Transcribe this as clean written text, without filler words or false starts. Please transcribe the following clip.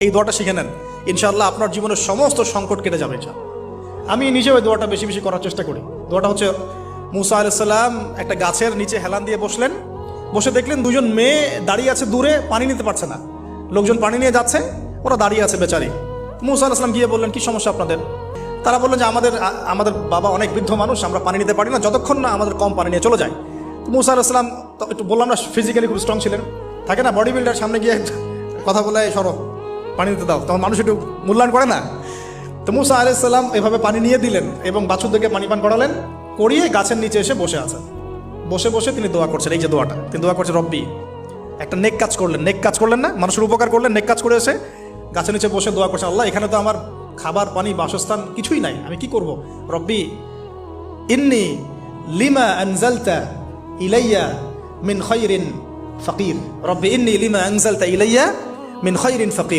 এই দোয়াটা শিখে নেন, ইনশাআল্লাহ আপনার জীবনের সমস্ত সংকট কেটে যাবে। আমি নিজেও এই দোয়াটা বেশি বেশি করার চেষ্টা করি। দোয়াটা হচ্ছে, মুসা আলাইহিস সালাম একটা গাছের নিচে হেলান দিয়ে বসলেন, বসে দেখলেন দুজন মেয়ে দাঁড়িয়ে আছে দূরে, পানি নিতে পারছে না, লোকজন পানি নিয়ে যাচ্ছে, ওরা দাঁড়িয়ে আছে বেচারি। মুসা আলাইহিস সালাম গিয়ে বললেন, কি সমস্যা আপনাদের? তারা বললেন যে আমাদের বাবা অনেক বৃদ্ধ মানুষ, আমরা পানি নিতে পারি না যতক্ষণ না আমাদের কম পানি নিয়ে চলে যায়। তো মুসা আলাইহিস সালাম তো একটু বললাম না, ফিজিক্যালি খুব স্ট্রং ছিলেন, থাকে না বডি বিল্ডার, সামনে গিয়ে কথা বলে সরো পানি দিতে দাও, তখন মানুষ একটু মূল্যায়ন করে না। তো মুসা আলাইহিস সালাম এভাবে পানি নিয়ে দিলেন এবং বাছুরদেরকে পানি পান করালেন, করিয়ে গাছের নিচে এসে বসে আছেন। বসে বসে তিনি দোয়া করছেন, এই যে দোয়াটা তিনি দোয়া করছেন, রব্বি, একটা নেক কাজ করলেন না, মানুষের উপকার করলেন, নেক কাজ করে এসে গাছের নিচে বসে দোয়া করছেন, আল্লাহ এখানে তো আমার খাবার পানি বাসস্থান কিছুই নাই, আমি কি করব? রব্বি ইন্নি লিমা আনজালতা ইলাইয়া মিন খায়রিন ফাকির, রব্বি ইন্নি লিমা আনজালতা ইলাইয়া মিন খায়রিন ফাকির।